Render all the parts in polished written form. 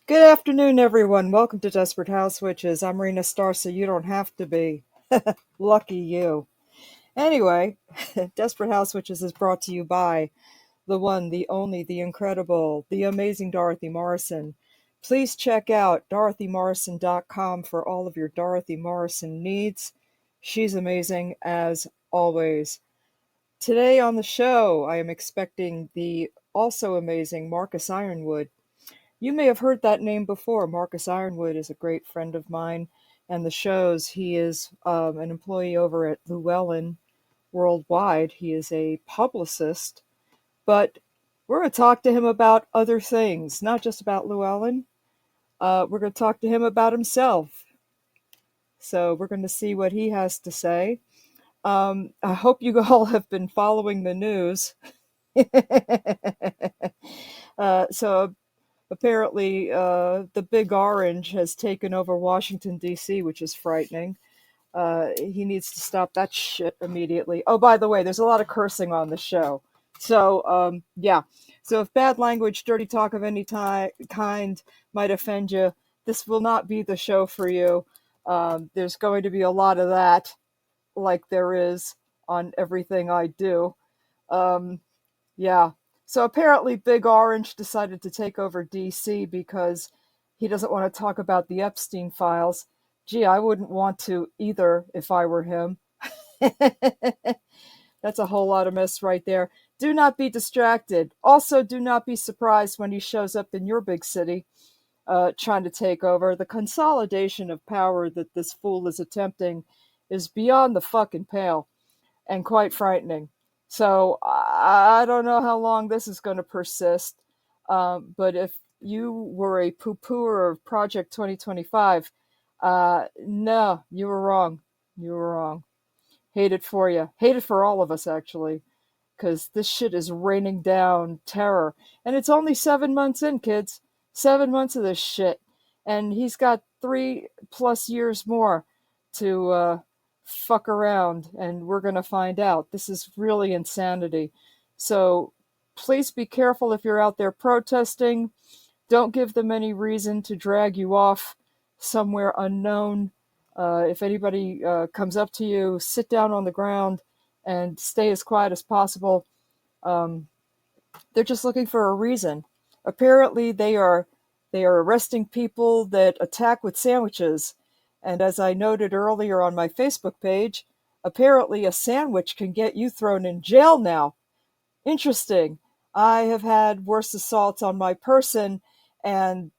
Good afternoon, everyone. Welcome to Desperate House Witches. I'm Rena Star, so you don't have to be. Lucky you. Anyway, Desperate House Witches is brought to you by the one, the only, the incredible, the amazing Dorothy Morrison. Please check out DorothyMorrison.com for all of your Dorothy Morrison needs. She's amazing as always. Today on the show, I am expecting the also amazing Markus Ironwood. You may have heard that name before. Markus Ironwood is a great friend of mine and the show's. He is an employee over at Llewellyn Worldwide. He is a publicist, but we're going to talk to him about other things, not just about Llewellyn. We're going to talk to him about himself. So we're going to see what he has to say. I hope you all have been following the news. So apparently, the Big Orange has taken over Washington, D.C., which is frightening. He needs to stop that shit immediately. Oh, by the way, there's a lot of cursing on the show. So, yeah. So if bad language, dirty talk of any kind might offend you, this will not be the show for you. There's going to be a lot of that, like there is on everything I do. Um, yeah. So apparently, Big Orange decided to take over DC because he doesn't want to talk about the Epstein files. Gee, I wouldn't want to either if I were him. That's a whole lot of mess right there. Do not be distracted. Also, do not be surprised when he shows up in your big city trying to take over. The consolidation of power that this fool is attempting is beyond the fucking pale and quite frightening. So I don't know how long this is going to persist. But if you were a poo-pooer of Project 2025, no, you were wrong. You were wrong. Hate it for you. Hate it for all of us, actually, because this shit is raining down terror. And it's only 7 months in, kids. 7 months of this shit. And he's got 3+ years more to fuck around, and we're going to find out. This is really insanity. So please be careful if you're out there protesting. Don't give them any reason to drag you off somewhere unknown. If anybody comes up to you, sit down on the ground and stay as quiet as possible. Um, they're just looking for a reason. Apparently, they are arresting people that attack with sandwiches. And as I noted earlier on my Facebook page, apparently a sandwich can get you thrown in jail now. Interesting. I have had worse assaults on my person, and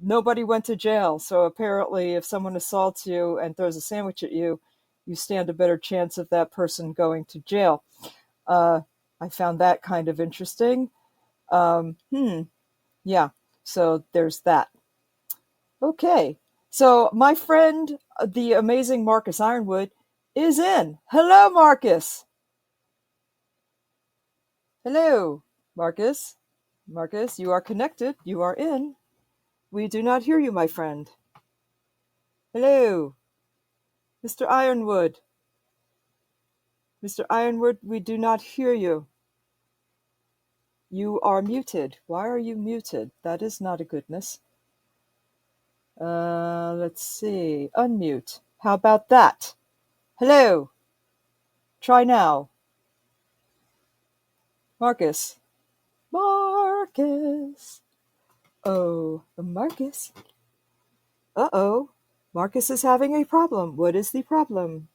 nobody went to jail. So apparently, if someone assaults you and throws a sandwich at you, you stand a better chance of that person going to jail. Uh, I found that kind of interesting. Um, hmm, yeah, so there's that. Okay, so my friend, the amazing Markus Ironwood, is in. Hello, Markus. Hello, Markus. Markus, you are connected. You are in. We do not hear you, my friend. Hello, Mr. Ironwood. Mr. Ironwood, we do not hear you. You are muted. Why are you muted? That is not a goodness. Let's see. Unmute. How about that? Hello. Try now. Markus. Markus. Oh, Markus. Uh-oh. Markus is having a problem. What is the problem?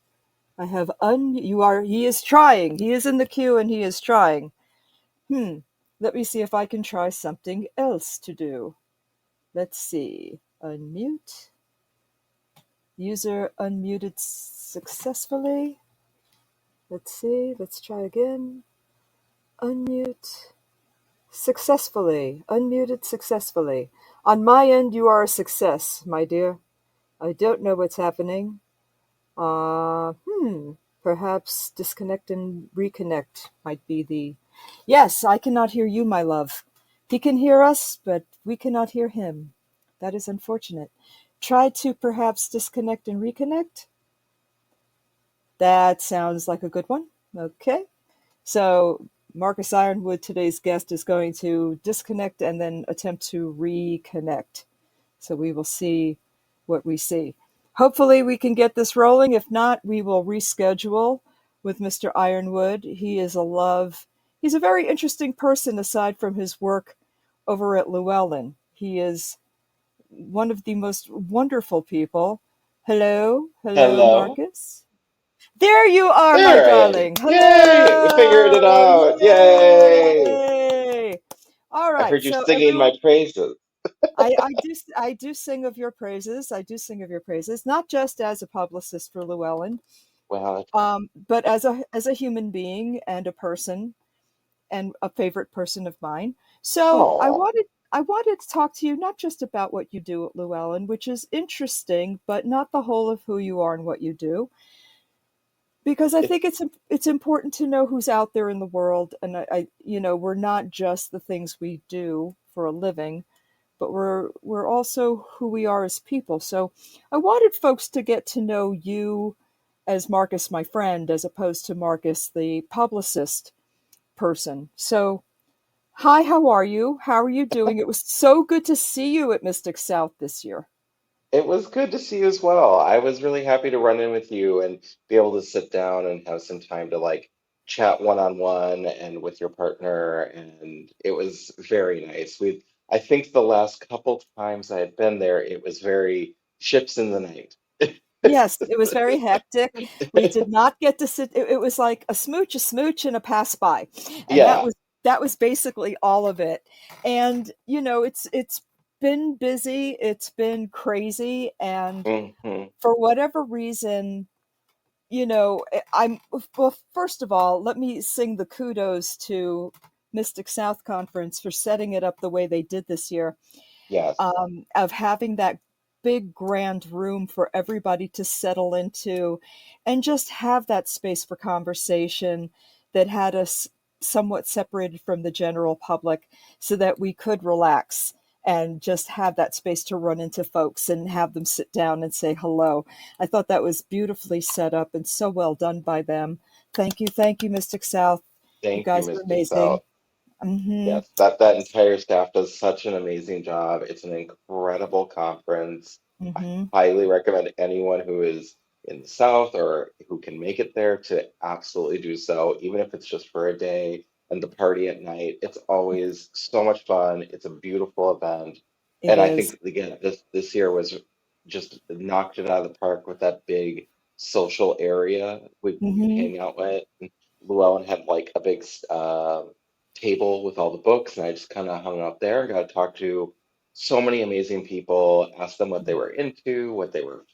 I have he is trying. He is in the queue and he is trying. Let me see if I can try something else to do. Let's see. Unmute. User unmuted successfully. Let's see. Let's try again. Unmute. Successfully. Unmuted successfully. On my end, you are a success, my dear. I don't know what's happening. Uh, hmm. Perhaps disconnect and reconnect might be the... Yes, I cannot hear you, my love. He can hear us, but we cannot hear him. That is unfortunate. Try to perhaps disconnect and reconnect. That sounds like a good one. Okay. So Markus Ironwood, today's guest, is going to disconnect and then attempt to reconnect. So we will see what we see. Hopefully, we can get this rolling. If not, we will reschedule with Mr. Ironwood. He is a love. He's a very interesting person aside from his work over at Llewellyn. He is one of the most wonderful people. Hello, hello, Hello. Markus. There you are, my There I am. darling. Yay! We figured it Hello. out. Yay! Yay. All I right. heard you So singing my everyone, praises. I do sing of your praises. I do sing of your praises, not just as a publicist for Llewellyn, Well, but as a human being and a person and a favorite person of mine. So oh, I wanted to talk to you not just about what you do at Llewellyn, which is interesting, but not the whole of who you are and what you do, because I it, think it's important to know who's out there in the world, and we're not just the things we do for a living, but we're also who we are as people. So I wanted folks to get to know you as Markus, my friend, as opposed to Markus, the publicist person. So, hi, how are you? How are you doing? It was so good to see you at Mystic South this year. it was good to see you as well. I was really happy to run in with you and be able to sit down and have some time to like chat one on one and with your partner, and it was very nice. I think the last couple times I had been there, it was very ships in the night. Yes, it was very hectic. We did not get to sit. It was like a smooch, and a pass by, and that Yeah. was basically all of it. And it's been busy. It's been crazy, and Hmm. for whatever reason, I'm well. First of all, let me sing the kudos to Mystic South Conference for setting it up the way they did this year, Yes. of having that big grand room for everybody to settle into and just have that space for conversation that had us somewhat separated from the general public so that we could relax and just have that space to run into folks and have them sit down and say hello. I thought that was beautifully set up and so well done by them. Thank you, Mystic South. You Thank you, guys are Mr. amazing. Stout. Hmm. Yes, that entire staff does such an amazing job. It's an incredible conference. I Hmm. highly recommend anyone who is in the South or who can make it there to absolutely do so, even if it's just for a day and the party at night. It's always so much fun. It's a beautiful event. It And I is. think again, this year was just knocked it out of the park with that big social area we could Hmm. hang out with. And Llewellyn had like a big table with all the books, and I just kind of hung out there. Got to talk to so many amazing people, asked them what they were into, what they were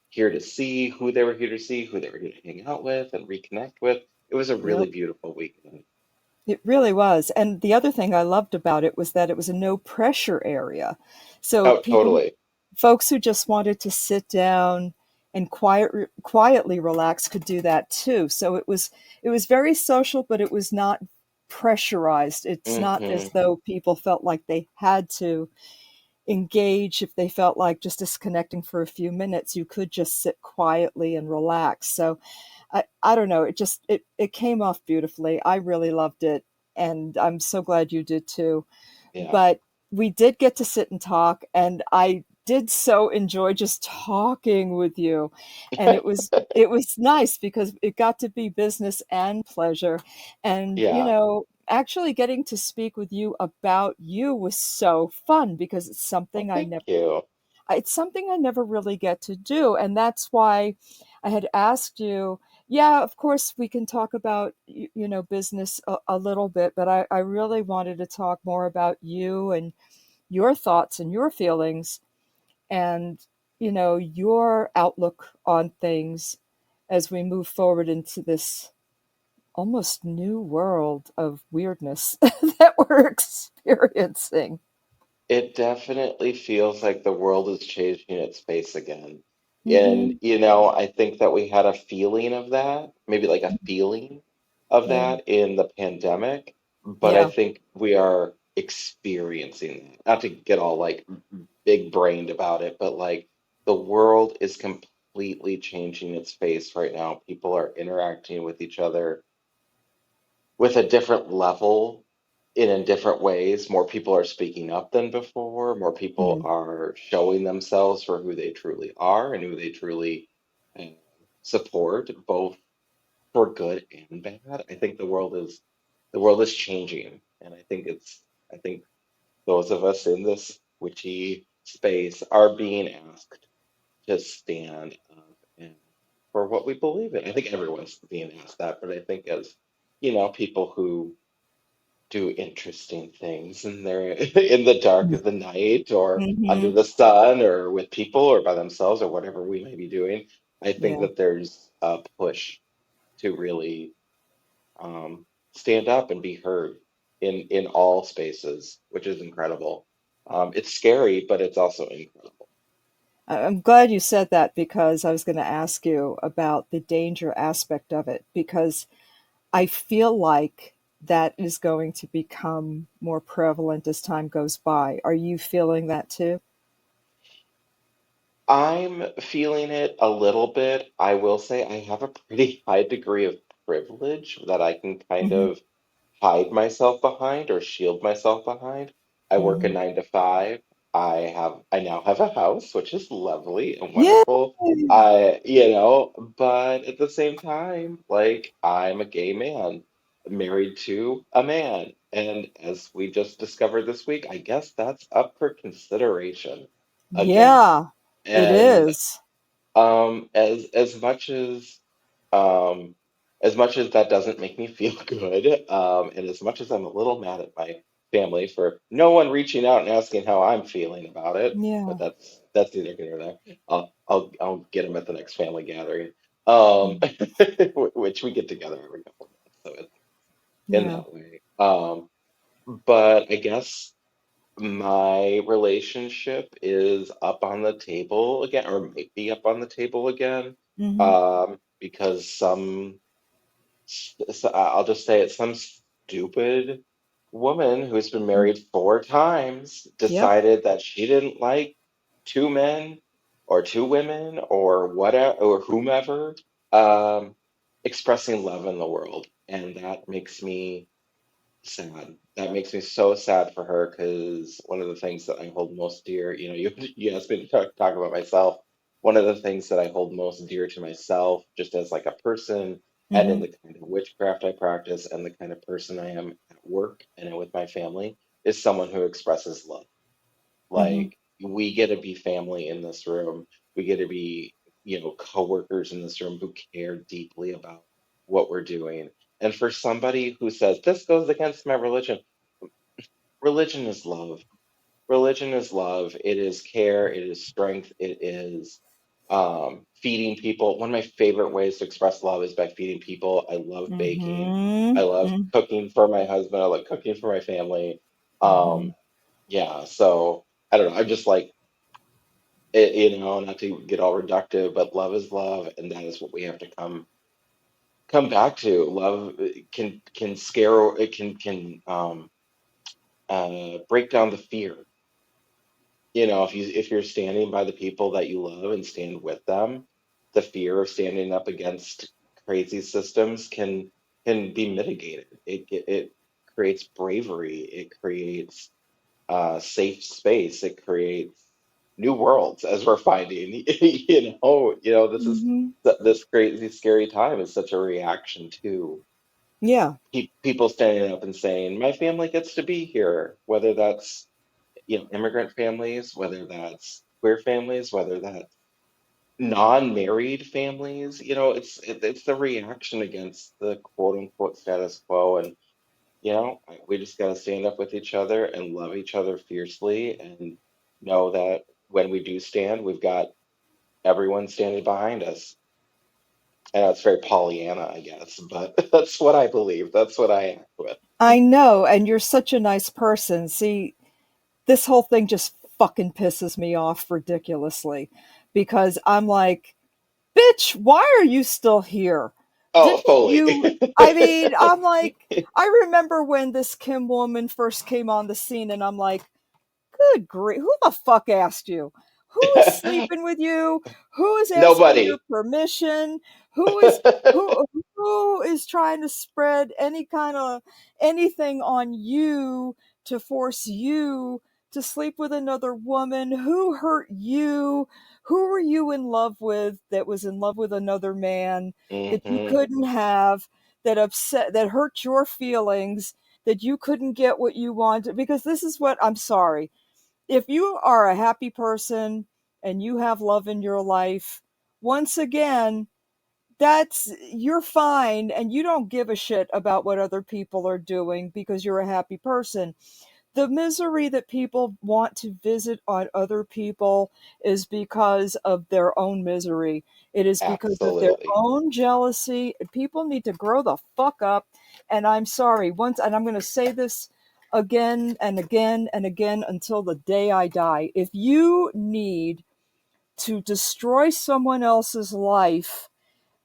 here to see, who they were here to see, who they were here to hang out with and reconnect with. It was a really Yep. beautiful weekend. It really was. And the other thing I loved about it was that it was a no pressure area. So Oh, totally. folks who just wanted to sit down and quietly relax could do that too. So it was very social, but it was not pressurized. It's not as Hmm. though people felt like they had to engage if they felt like just disconnecting for a few minutes. You could just sit quietly and relax. So I don't know. It came off beautifully. I really loved it, and I'm so glad you did too. Yeah. But we did get to sit and talk, and I did so enjoy just talking with you. And it was nice because it got to be business and pleasure. And Yeah. actually getting to speak with you about you was so fun because Well, thank you. it's something I never really get to do. And that's why I had asked you, yeah, of course we can talk about, business a little bit, but I really wanted to talk more about you and your thoughts and your feelings and, your outlook on things as we move forward into this almost new world of weirdness that we're experiencing. It definitely feels like the world is changing its face again. And, Hmm. I think that we had a feeling of that, maybe like a feeling of Yeah. that in the pandemic, but I Yeah. think we are experiencing that. Not to get all like big brained about it, but like the world is completely changing its face right now. People are interacting with each other with a different level in different ways. More people are speaking up than before. More people Mm, are showing themselves for who they truly are and who they truly uh, support, both for good and bad. I think the world is changing, and I think those of us in this witchy space are being asked to stand up and for what we believe in. I think everyone's being asked that, but I think as people who do interesting things and they're in the dark of the night or under mm-hmm. the sun or with people or by themselves or whatever we may be doing, I think Yeah. that there's a push to really stand up and be heard in all spaces, which is incredible. It's scary, but it's also incredible. I'm glad you said that because I was going to ask you about the danger aspect of it because I feel like that is going to become more prevalent as time goes by. Are you feeling that too? I'm feeling it a little bit. I will say I have a pretty high degree of privilege that I can kind Hmm. of hide myself behind or shield myself behind. I work a Hmm. 9 to 5. I now have a house, which is lovely and Yay! wonderful. But at the same time, like I'm a gay man married to a man. And as we just discovered this week, I guess that's up for consideration again. Yeah, it And is. as um as much as that doesn't make me feel good, and as much as I'm a little mad at my family for no one reaching out and asking how I'm feeling about it, but Yeah. that's neither here nor there. I'll get them at the next family gathering, Mm. which we get together every couple of months, so it's in Yeah. that way. But I guess my relationship is up on the table again, or might be up on the table again, Hmm. because I'll just say it, some stupid woman who's been married 4 times Yep. decided that she didn't like two men or two women or whatever or whomever um, expressing love in the world, and that makes me sad. That makes me so sad for her because one of the things that I hold most dear, you asked me to talk about myself. One of the things that I hold most dear to myself, just as like a person, and in Hmm. the kind of witchcraft I practice, and the kind of person I am at work and with my family, is someone who expresses love. Hmm. Like we get to be family in this room. We get to be, coworkers in this room who care deeply about what we're doing. And for somebody who says this goes against my religion, religion is love. Religion is love. It is care. It is strength. It is feeding people. One of my favorite ways to express love is by feeding people. I love baking. Hmm. I love Hmm. cooking for my husband. I love cooking for my family. Hmm. Um, yeah, so I don't know. I'm just like not to get all reductive, but love is love, and that is what we have to come back to. Love can scare, it can break down the fear. If you're standing by the people that you love and stand with them, the fear of standing up against crazy systems can be mitigated. It creates bravery. It creates safe space. It creates new worlds, as we're finding. This is Hmm. this crazy, scary time is such a reaction to Yeah. people standing up and saying, "My family gets to be here," whether that's immigrant families, whether that's queer families, whether that's non-married families. It's the reaction against the quote unquote status quo, and we just got to stand up with each other and love each other fiercely and know that when we do stand, we've got everyone standing behind us. I know it's very Pollyanna, I guess, but that's what I believe. That's what I act with. I know, and you're such a nice person. See, this whole thing just fucking pisses me off ridiculously because I'm like, bitch, why are you still here? Oh, Didn't fully. you? I mean, I'm like, I remember when this Kim woman first came on the scene, and I'm like, good grief, who the fuck asked you? Who is sleeping with you? Who is asking your Nobody. permission? Who is who? who is trying to spread any kind of anything on you to force you to sleep with another woman? Who hurt you? Who were you in love with that was in love with another man that you Hmm. couldn't have, that upset, that hurt your feelings, that you couldn't get what you wanted? Because this is what I'm sorry. If you are a happy person and you have love in your life, once again, that's you're fine and you don't give a shit about what other people are doing because you're a happy person. The misery that people want to visit on other people is because of their own misery. It is because of their Absolutely. own jealousy. People need to grow the fuck up. And I'm sorry, once, and I'm going to say this again and again and again until the day I die. If you need to destroy someone else's life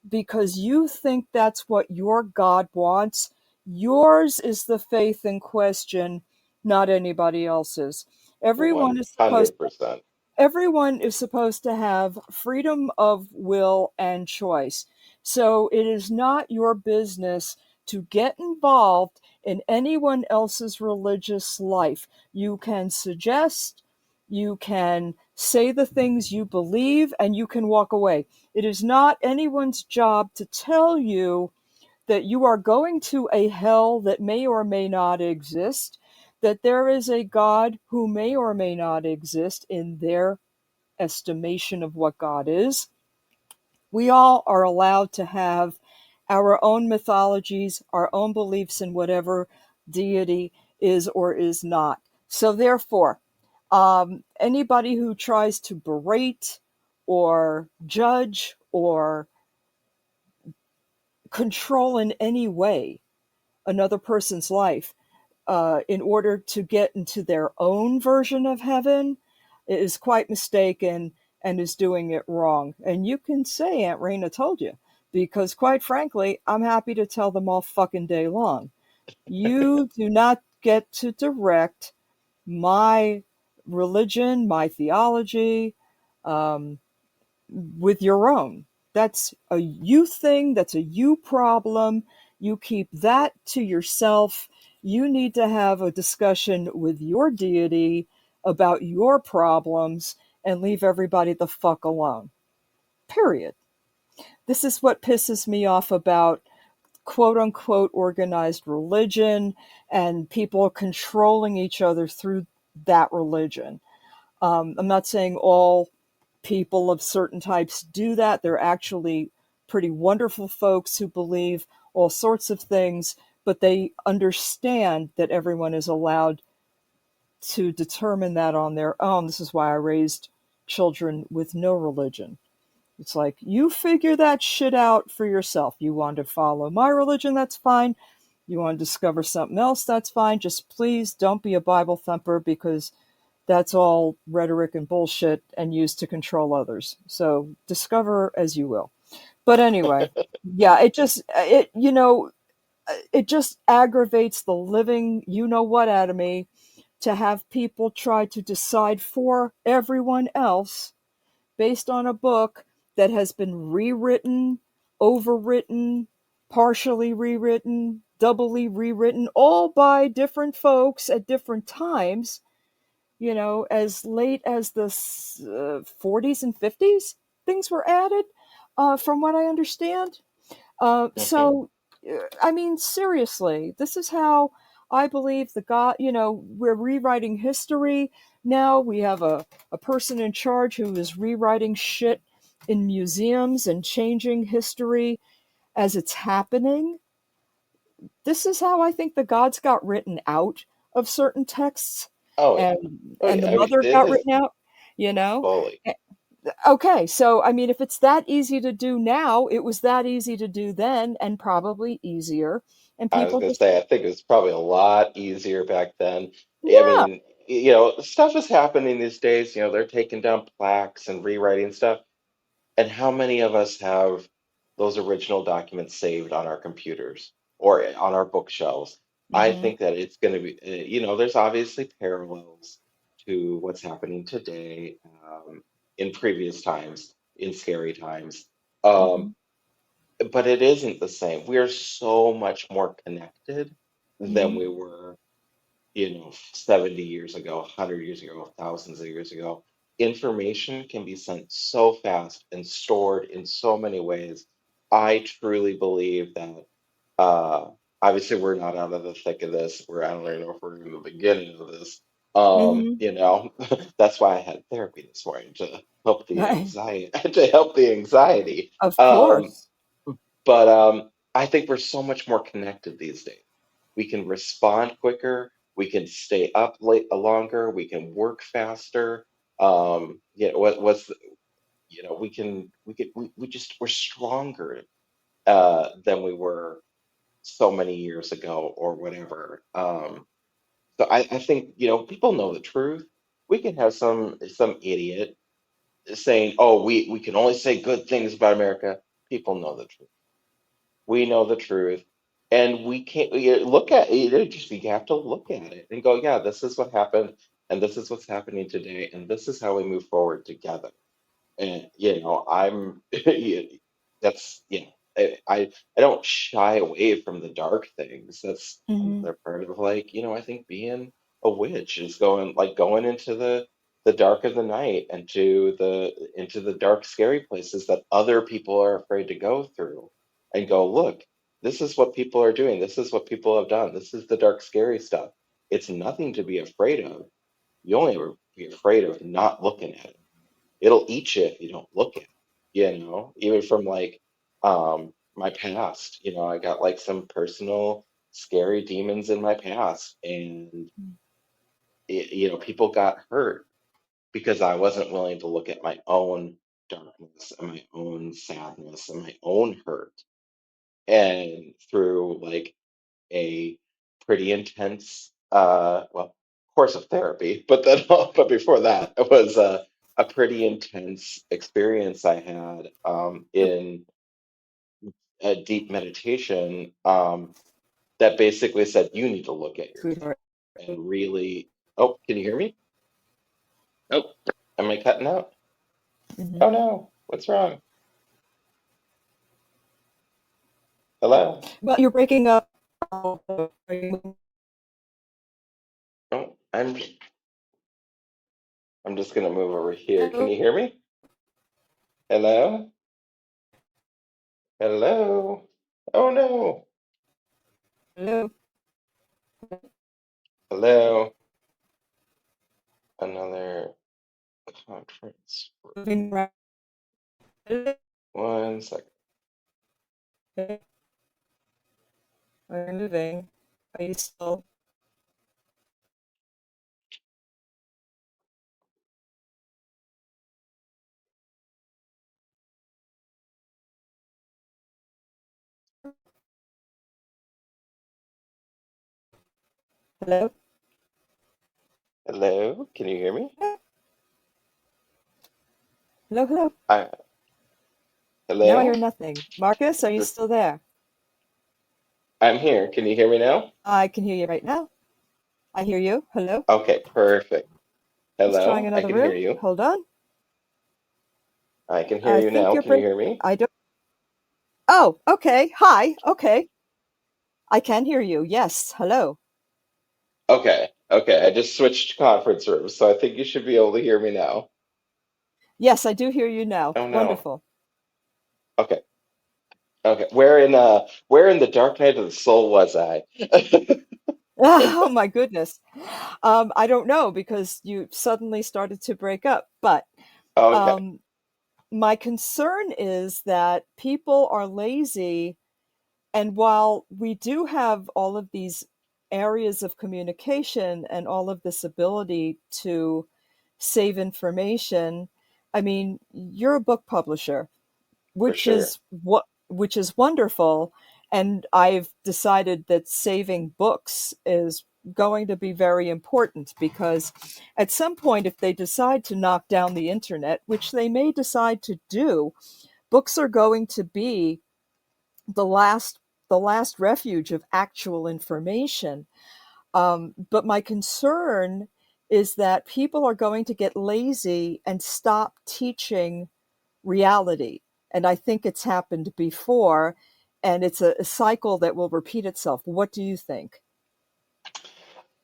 because you think that's what your God wants, yours is the faith in question, not anybody else's. Everyone is supposed 100%. everyone is supposed to have freedom of will and choice. So it is not your business to get involved in anyone else's religious life. You can suggest, you can say the things you believe, and you can walk away. It is not anyone's job to tell you that you are going to a hell that may or may not exist, that there is a God who may or may not exist in their estimation of what God is. We all are allowed to have our own mythologies, our own beliefs in whatever deity is or is not. So, therefore, anybody who tries to berate or judge or control in any way another person's life in order to get into their own version of heaven is quite mistaken and is doing it wrong. And you can say Aunt Raina told you, because quite frankly, I'm happy to tell them all fucking day long. You do not get to direct my religion, my theology, um, with your own. That's a you thing, that's a you problem. You keep that to yourself. You need to have a discussion with your deity about your problems and leave everybody the fuck alone. Period. This is what pisses me off about quote unquote organized religion and people controlling each other through that religion. I'm not saying all people of certain types do that. They're actually pretty wonderful folks who believe all sorts of things, but they understand that everyone is allowed to determine that on their own. This is why I raised children with no religion. It's like, you figure that shit out for yourself. You want to follow my religion, that's fine. You want to discover something else, that's fine. Just please don't be a Bible thumper because that's all rhetoric and bullshit and used to control others. So discover as you will. But anyway, yeah, it just aggravates the living you know what out of me to have people try to decide for everyone else based on a book that has been rewritten, overwritten, partially rewritten, doubly rewritten, all by different folks at different times, as late as the 40s and 50s, things were added, from what I understand. Hmm. I mean, seriously, this is how I believe the God, we're rewriting history. Now we have a person in charge who is rewriting shit in museums and changing history as it's happening. This is how I think the gods got written out of certain texts, Oh yeah. and Oh and yeah. the I mean, mother it got is written out, you know. fully. Eh, Okay, so I mean, if it's that easy to do now, it was that easy to do then, and probably easier. And I was people gonna just, say, I think it was probably a lot easier back then. I yeah, mean, stuff is happening these days. They're taking down plaques and rewriting stuff. And how many of us have those original documents saved on our computers or on our bookshelves? I hmm think that it's going to be, there's obviously parallels to what's happening today, in previous times, in scary times. Um, hmm but it isn't the same. We are so much more connected than Hmm. we were, 70 years ago, 100 years ago, thousands of years ago. Information can be sent so fast and stored in so many ways. I truly believe that, uh, obviously, we're not out of the thick of this. I don't even know if we're in the beginning of this. Hmm. That's why I had therapy this morning to help the Right. anxiety, to help the anxiety. Of Um, course. but I think we're so much more connected these days. We can respond quicker. We can stay up late longer. We can work faster. We're stronger than we were so many years ago or whatever. So I think, people know the truth. We can have some idiot saying, "Oh, we can only say good things about America." People know the truth. We know the truth, and we can't look at it. Just we have to look at it and go, yeah, this is what happened, and this is what's happening today, and this is how we move forward together. And I'm yeah, that's I don't shy away from the dark things. That's Hmm. another part of, like, I think being a witch is going into the dark of the night and to the dark scary places that other people are afraid to go through, and go, look, this is what people are doing, this is what people have done, this is the dark scary stuff. It's nothing to be afraid of. You only ever be afraid of not looking at it. It'll eat you if you don't look at it, even from, like, my past. I got, like, some personal scary demons in my past, and people got hurt because I wasn't willing to look at my own darkness and my own sadness and my own hurt. And through, like, a pretty intense, course of therapy, but then but before that, it was a pretty intense experience I had, in a deep meditation, that basically said, you need to look at your Sweetheart. and really. Oh, can you hear me? Oh, am I cutting out? Hmm. Oh no, what's wrong? Hello? Well, you're breaking up. Are you- Oh, I'm just gonna move over here. Can Hello? you hear me? Hello? Hello? Oh no. Hello? Hello? Another conference. Moving around. Hello? One second. Are you moving? Are you still? Hello? Hello? Can you hear me? Hello? Hello? I, Now I hello? hear nothing. Marcus, are you This, still there? I'm here. Can you hear me now? I can hear you right now. I hear you. Hello? Okay, perfect. Let's trying Hello? I another can hear room. you. Hold on. I can hear I you think now. you're Can you break. hear me? I don't. Oh, okay. Hi. Okay. I can hear you. Yes. Hello. Okay, okay. I just switched conference rooms, so I think you should be able to hear me now. Yes, I do hear you now. Oh no. Wonderful. Okay, okay. Where in the dark night of the soul was I? Oh my goodness. I don't know because you suddenly started to break up, but Okay, um, my concern is that people are lazy. And while we do have all of these areas of communication and all of this ability to save information, I mean, you're a book publisher, for sure, which is wonderful. And I've decided that saving books is going to be very important because at some point, if they decide to knock down the internet, which they may decide to do, books are going to be the last the last refuge of actual information. But my concern is that people are going to get lazy and stop teaching reality. And I think it's happened before, and it's a cycle that will repeat itself. What do you think?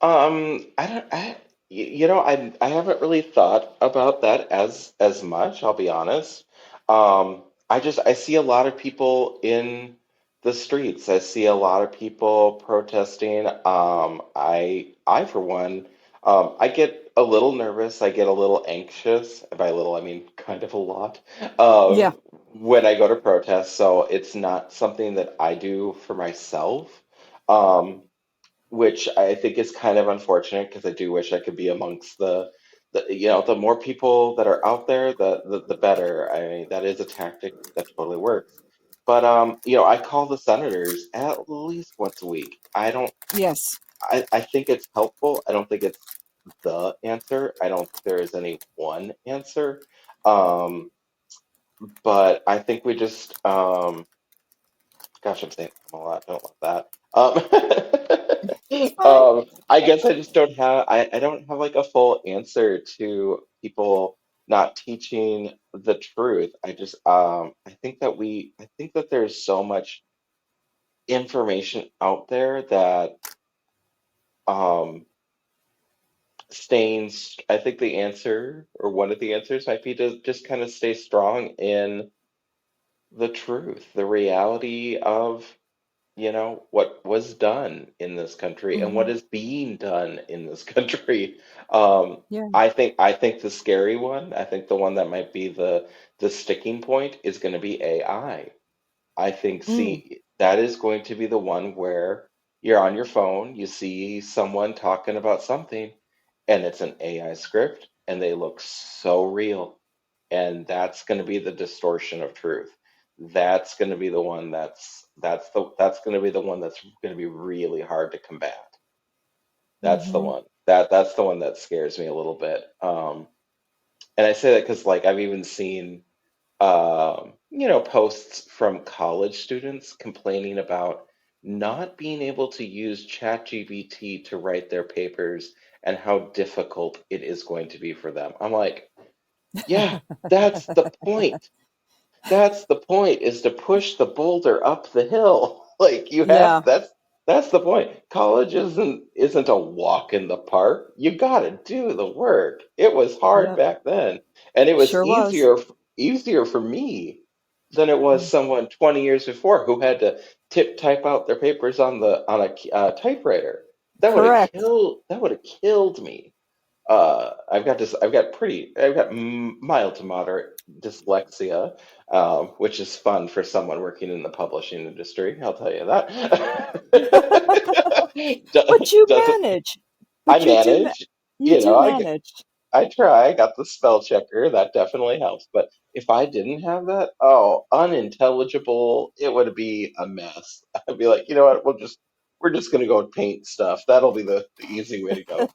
I don't, I haven't really thought about that as much, I'll be honest. I see a lot of people in the streets. I see a lot of people protesting. I for one, I get a little nervous. I get a little anxious. By little, I mean kind of a lot. Yeah. When I go to protest, so it's not something that I do for myself. Um, which I think is kind of unfortunate because I do wish I could be amongst the more people that are out there, the better. I mean, that is a tactic that totally works. But I call the senators at least once a week. Yes. I think it's helpful. I don't think it's the answer. I don't think there is any one answer. Um, but I think we just gosh, I'm saying a lot. Don't love that. It's fine. I guess I just don't have I don't have like a full answer to people not teaching the truth. I think that there's so much information out there that um I think the answer or one of the answers might be to just kind of stay strong in the truth, the reality of what was done in this country and what Hmm. is being done in this country. Yeah. I think the scary one, I think the one that might be the sticking point is going to be AI. I think Mm. see that is going to be the one where you're on your phone, you see someone talking about something, and it's an AI script, and they look so real. And that's going to be the distortion of truth. That's going to be the one that's going to be the one that's going to be really hard to combat. That's the Hmm. one. That's the one that scares me a little bit. And I say that because like I've even seen posts from college students complaining about not being able to use ChatGPT to write their papers and how difficult it is going to be for them. I'm like, yeah, that's the point. That's the point, is to push the boulder up the hill. Like you have Yeah. that's the point. College isn't a walk in the park. You got to do the work. It was hard Yep. back then, and it was Sure was. easier for me than it was Mm. someone 20 years before who had to type out their papers on a typewriter. Correct. That would have killed me. I've got mild to moderate dyslexia, which is fun for someone working in the publishing industry. I'll tell you that. But you Doesn't manage. I But manage? you You know, do manage. I try. I got the spell checker. That definitely helps. But if I didn't have that, oh, unintelligible, it would be a mess. I'd be like, you know what? We're just gonna go paint stuff. That'll be the easy way to go.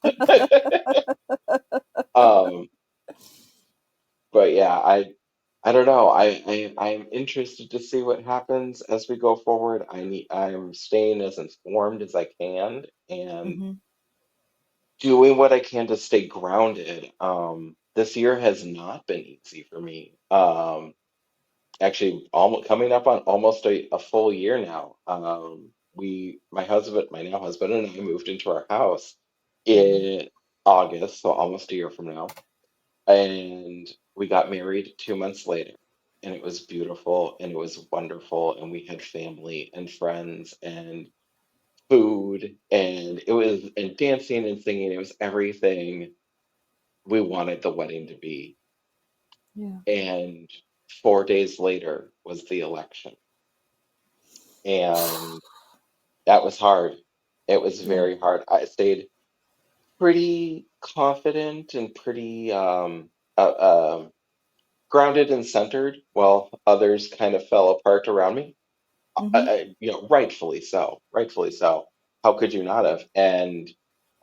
Um, but yeah, I don't know. I'm interested to see what happens as we go forward. I'm staying as informed as I can and Hmm. doing what I can to stay grounded. This year has not been easy for me. Actually, almost coming up on almost a full year now. My now husband and I moved into our house Hmm. in August, so almost a year from now. And we got married 2 months later, and it was beautiful and it was wonderful, and we had family and friends and food, and it was and dancing and singing. It was everything we wanted the wedding to be. Yeah. And 4 days later was the election, and that was hard. It was Yeah. very hard. I stayed pretty confident and pretty grounded and centered while others kind of fell apart around me. Hmm. Rightfully so, rightfully so. How could you not have? And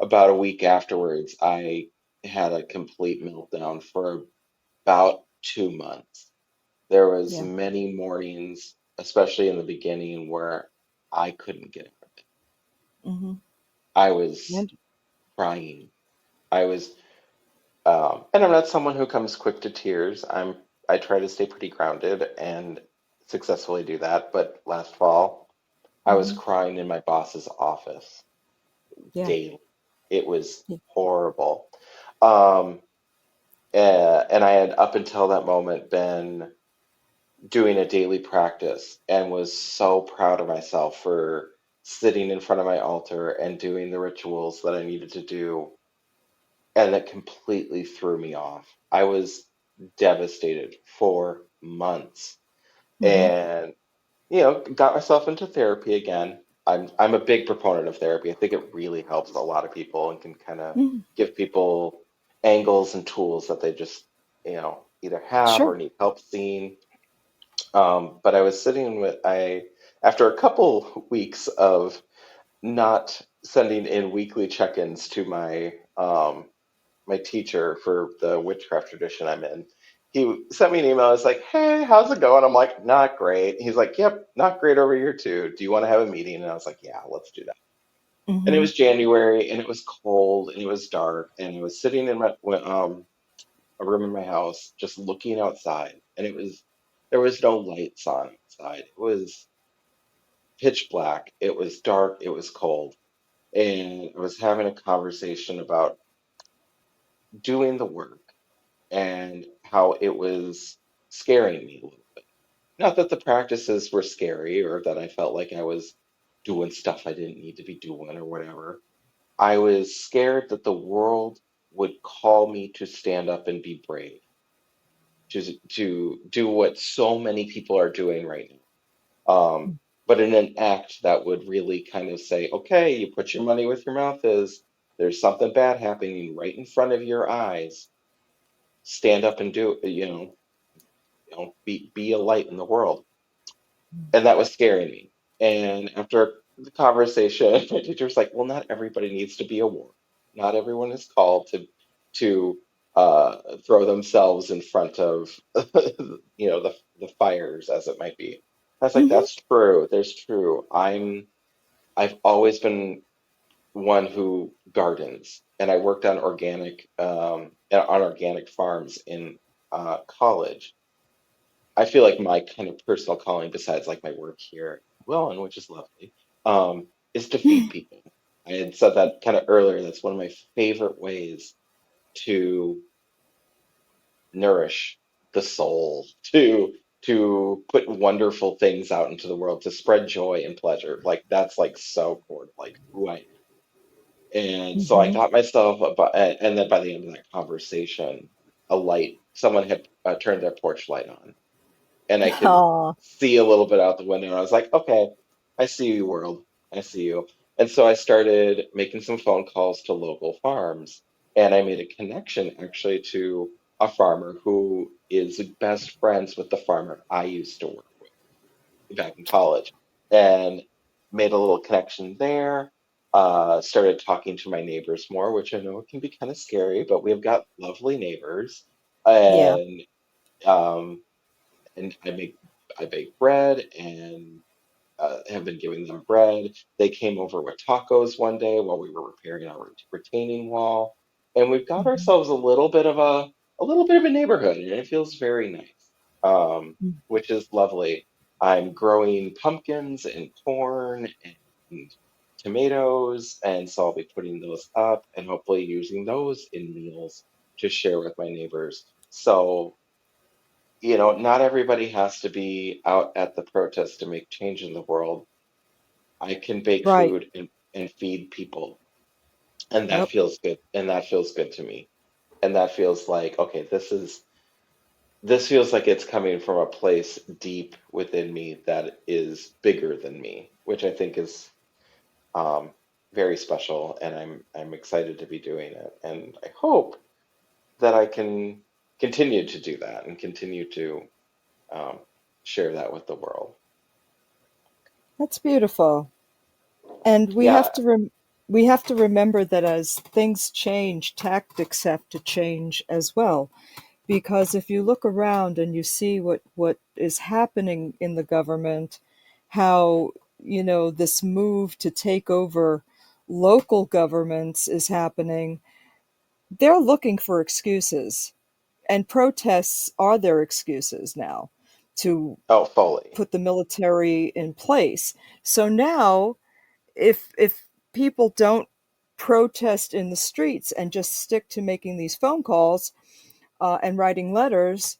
about a week afterwards, I had a complete meltdown for about 2 months. There was Yeah. many mornings, especially in the beginning, where I couldn't get out of it. Hmm. I was And crying. I was, and I'm not someone who comes quick to tears. I try to stay pretty grounded and successfully do that. But last fall, I was Hmm. crying in my boss's office Yeah. daily. It was Yeah. horrible. Um, and I had up until that moment been doing a daily practice and was so proud of myself for sitting in front of my altar and doing the rituals that I needed to do. And it completely threw me off. I was devastated for months. Hmm. And got myself into therapy again. I'm a big proponent of therapy. I think it really helps a lot of people and can kind of Hmm. give people angles and tools that they just, either have or Sure. need help seeing. But I was sitting with I after a couple weeks of not sending in weekly check-ins to my teacher for the witchcraft tradition I'm in. He sent me an email. It's like, "Hey, how's it going?" I'm like, "Not great." He's like, "Yep, not great over here too. Do you want to have a meeting?" And I was like, "Yeah, let's do that." And it Hmm. was January, and it was cold, and it was dark, and I was sitting in a room in my house, just looking outside, and there was no lights on outside. It was pitch black. It was dark. It was cold, and I was having a conversation about doing the work and how it was scaring me a little bit. Not that the practices were scary or that I felt like I was doing stuff I didn't need to be doing or whatever. I was scared that the world would call me to stand up and be brave, to do what so many people are doing right now. But in an act that would really kind of say, okay, you put your money where your mouth is. There's something bad happening right in front of your eyes. Stand up and do it, be a light in the world. And that was scaring me. And after the conversation, my teacher was like, "Well, not everybody needs to be a warrior. Not everyone is called to throw themselves in front of the fires, as it might be." I was like, Hmm. "That's true. There's true. I've always been one who gardens, and I worked on organic farms in college. I feel like my kind of personal calling, besides like my work here, well, and which is lovely, is to feed people. I had said that kind of earlier. That's one of my favorite ways to nourish the soul, to put wonderful things out into the world, to spread joy and pleasure. Like that's like so core to like who I am. And so I Hmm. got myself and then by the end of that conversation, someone had turned their porch light on and I could Oh, see a little bit out the window. And I was like, okay, I see you, world. I see you. And so I started making some phone calls to local farms, and I made a connection actually to a farmer who is best friends with the farmer I used to work with back in college, and made a little connection there. Started talking to my neighbors more, which I know can be kind of scary, but we've got lovely neighbors. yeah. And um, and I bake bread and have been giving them bread. They came over with tacos one day while we were repairing our retaining wall, and we've got Hmm. ourselves a little bit of a neighborhood, and it feels very nice, which is lovely. I'm growing pumpkins and corn and tomatoes, and so I'll be putting those up and hopefully using those in meals to share with my neighbors. So not everybody has to be out at the protest to make change in the world. I can bake Right. food and feed people, and that Yep. feels good. And that feels good to me. And that feels like, okay, this feels like it's coming from a place deep within me that is bigger than me, which I think is um, very special. And I'm excited to be doing it. And I hope that I can continue to do that and continue to um, share that with the world. That's beautiful. And Yeah, we have to remember that as things change, tactics have to change as well. Because if you look around and you see what is happening in the government, how, this move to take over local governments is happening, they're looking for excuses. and protests are their excuses now to Oh, fully. put the military in place. So now, if people don't protest in the streets and just stick to making these phone calls and writing letters,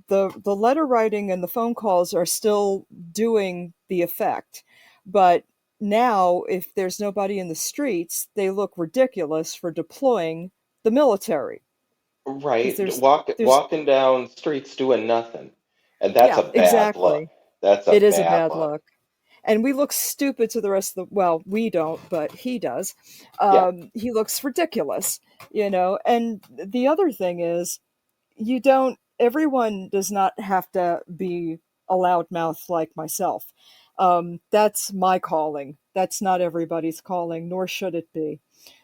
the letter writing and the phone calls are still doing the effect. But now, if there's nobody in the streets, they look ridiculous for deploying the military because Right. there's Walking down streets doing nothing. And that's yeah, a bad look. exactly. That's a It is a bad bad look. look. And we look stupid to the rest of the, well, we don't, but he does. Yeah. He looks ridiculous, you know. And the other thing is, you don't, everyone does not have to be a loudmouth like myself. That's my calling. That's not everybody's calling, nor should it be.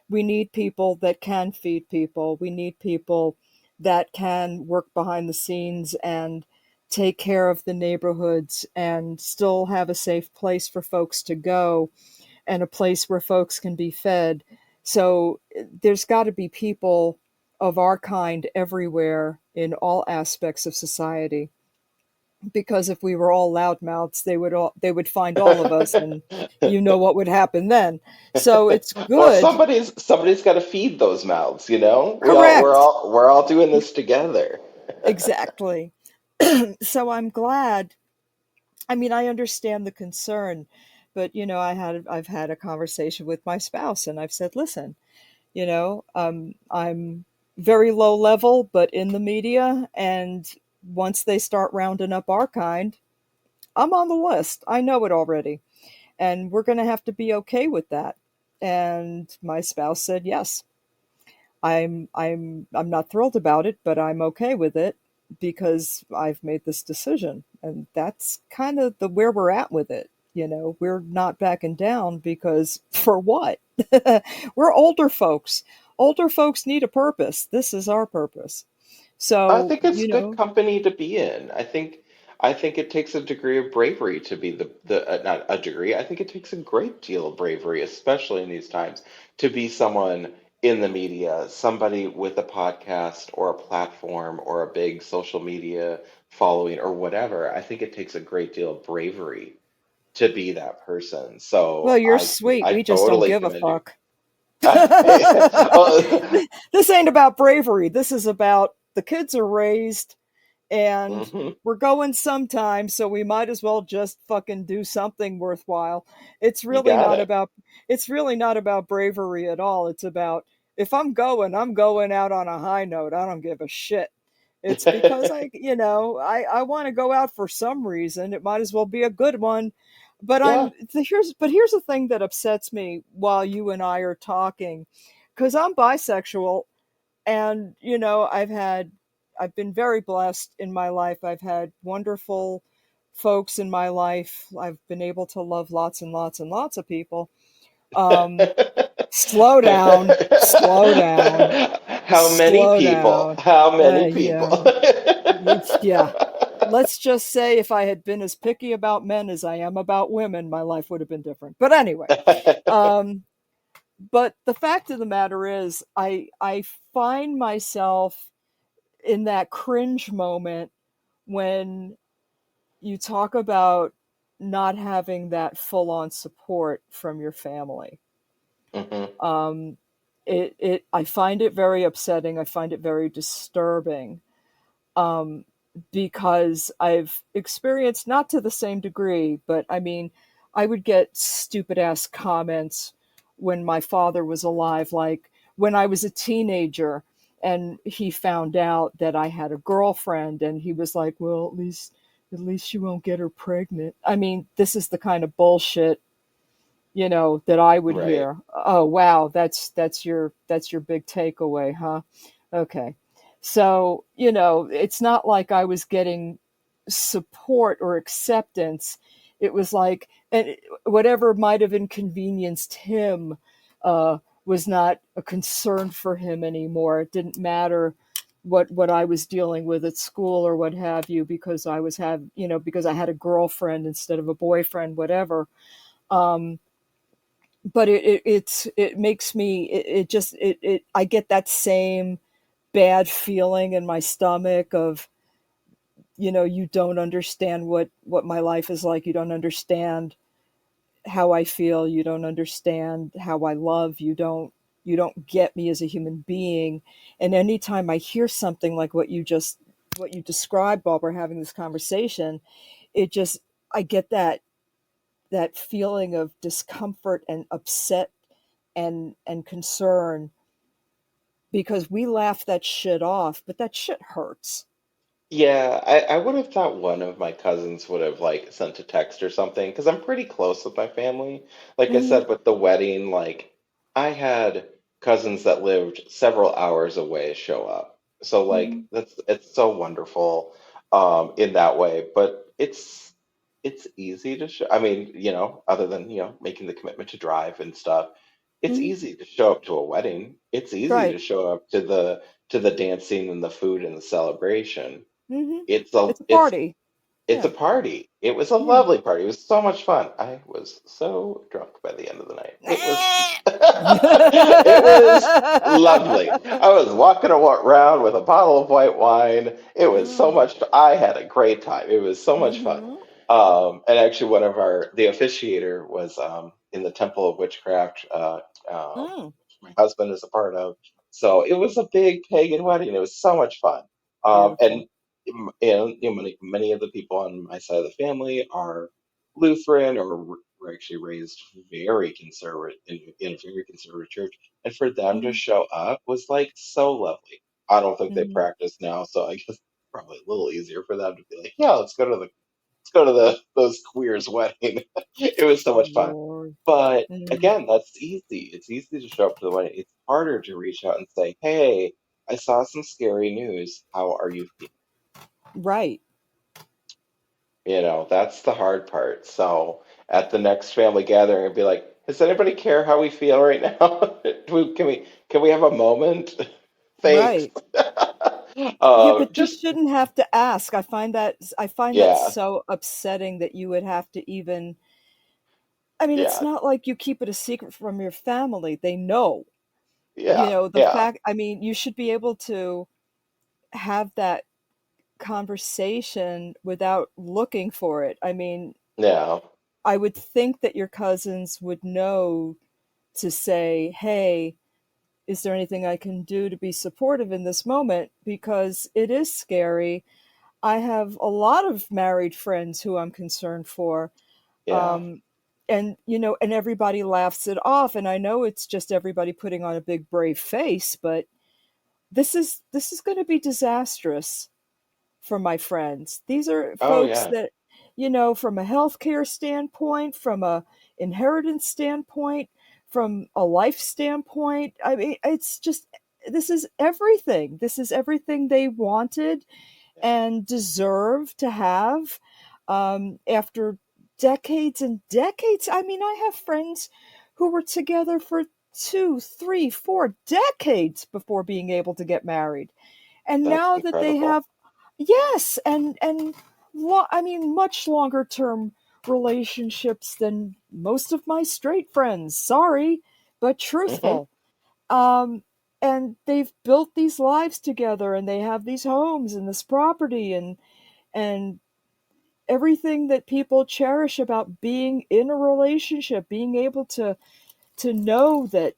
We need people that can feed people. We need people that can work behind the scenes and take care of the neighborhoods and still have a safe place for folks to go and a place where folks can be fed. So there's got to be people of our kind everywhere in all aspects of society, because if we were all loudmouths, they would find all of us, and you know what would happen then. So it's Well, good. somebody's got to feed those mouths, you know? Correct. We're all doing this together. Exactly. So I'm glad. I mean, I understand the concern, but I've had a conversation with my spouse, and I've said, listen, I'm very low level, but in the media, and once they start rounding up our kind, I'm on the list. I know it already, and we're going to have to be okay with that. And my spouse said, yes. I'm not thrilled about it, but I'm okay with it because I've made this decision. And that's kind of the where we're at with it. We're not backing down because for what? We're older folks. Older folks need a purpose. This is our purpose. I So, think it's good company to be in. I think it takes a degree of bravery to be the not a degree. I think it takes a great deal of bravery, especially in these times, to be someone in the media, somebody with a podcast or a platform or a big social media following or whatever. I think it takes a great deal of bravery to be that person. well, So you're sweet. I We just don't totally give a commend you. fuck. This ain't about bravery. This is about the kids are raised and Mhm, we're going sometime, so we might as well just fucking do something worthwhile. It's you really got not it. about it's really not about bravery at all. It's about, if I'm going out on a high note. I don't give a shit. It's because I want to go out for some reason. It might as well be a good one. But Yeah. here's the thing that upsets me while you and I are talking, because I'm bisexual, and I've been very blessed in my life. I've had wonderful folks in my life. I've been able to love lots and lots and lots of people. um Slow down, slow down, How many slow people? down. How many people? Yeah, yeah, let's just say if I had been as picky about men as I am about women, my life would have been different. But anyway, um but the fact of the matter is, I find myself in that cringe moment when you talk about not having that full on support from your family. Mhm. Um, I find it very upsetting. I find it very disturbing, um, because I've experienced, not to the same degree, but I mean, I would get stupid ass comments when my father was alive, like when I was a teenager and he found out that I had a girlfriend, and he was like, well, at least you won't get her pregnant. I mean, this is the kind of bullshit, that I would Right. hear. Oh wow, that's your big takeaway, huh? Okay. So, it's not like I was getting support or acceptance. It was like, and whatever might have inconvenienced him was not a concern for him anymore. It didn't matter what I was dealing with at school or what have you, because because I had a girlfriend instead of a boyfriend, whatever. Um, but it makes me, it just it I get that same bad feeling in my stomach of, you don't understand what my life is like. You don't understand how I feel. You don't understand how I love. You don't get me as a human being. And anytime I hear something like what you described while we're having this conversation, it just I get that feeling of discomfort and upset and concern, because we laugh that shit off, but that shit hurts. Yeah, I would have thought one of my cousins would have like sent a text or something because I'm pretty close with my family. Like I Mhm. said, with the wedding, like I had cousins that lived several hours away show up. So like Mhm. it's so wonderful in that way. But it's easy to show. I mean, other than, making the commitment to drive and stuff, it's Mhm. easy to show up to a wedding. It's easy to Right. show up to the dancing and the food and the celebration. Mhm. It's a It's a it's party. it's a Yeah. party. It was a Yeah. lovely party. It was so much fun. I was so drunk by the end of the night. It was it was lovely. I was walking around with a bottle of white wine. It was so Mm. much I had a great time. It was so much fun. Mhm. And actually the officiator was in the Temple of Witchcraft, Mm. which my husband is a part of. So it was a big pagan wedding. It was so much fun. And Beautiful. many of the people on my side of the family are Lutheran or were actually raised very conservative in a very conservative church, and for them to Mhm. show up was like so lovely. I don't think they Mhm. practice now, so I guess probably a little easier for them to be like, yeah, let's go to the those queers wedding. It was so Oh much fun. Lord. But Mm. again, that's easy. It's easy to show up to the wedding. It's harder to reach out and say, hey, I saw some scary news. How are you feeling? Right. That's the hard part. So at the next family gathering, I'd be like, does anybody care how we feel right now? Can we have a moment? Thanks. Right. Yeah, but you Just shouldn't have to ask. I find that yeah, so upsetting that you would have to even. I mean, it's yeah, not like you keep it a secret from your family. They know. yeah, The yeah, fact, I mean, you should be able to have that conversation without looking for it. I mean, yeah, I would think that your cousins would know to say, "Hey, is there anything I can do to be supportive in this moment?" Because it is scary. I have a lot of married friends who I'm concerned for. yeah, Um, and everybody laughs it off. And I know it's just everybody putting on a big brave face, but this is going to be disastrous for my friends. These are oh folks yeah, that, from a healthcare standpoint, from a inheritance standpoint, from a life standpoint. I mean, it's just this is everything. This is everything they wanted and deserve to have, after decades and decades. I mean, I have friends who were together for 2, 3, 4 decades before being able to get married, and that's now that they incredible. have, yes, I mean, much longer term relationships than most of my straight friends. Sorry, but Hmm. truthful. um and they've built these lives together, and they have these homes and this property, and everything that people cherish about being in a relationship, being able to know that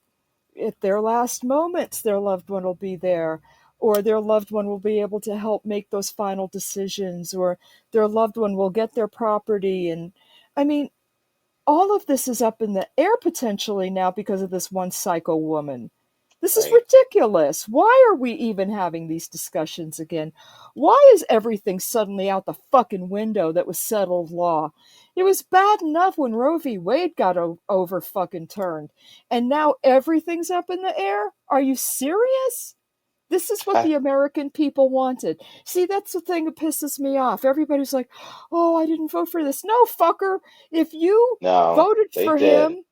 at their last moments their loved one will be there, or their loved one will be able to help make those final decisions, or their loved one will get their property. And I mean, all of this is up in the air potentially now because of this one psycho woman. This is Right. ridiculous. Why are we even having these discussions again? Why is everything suddenly out the fucking window that was settled law? It was bad enough when Roe v. Wade got over fucking turned. And now everything's up in the air? Are you serious? This is what I, the American people wanted. See, that's the thing that pisses me off. Everybody's like, oh, I didn't vote for this. No, fucker. If you no, voted they for did. him,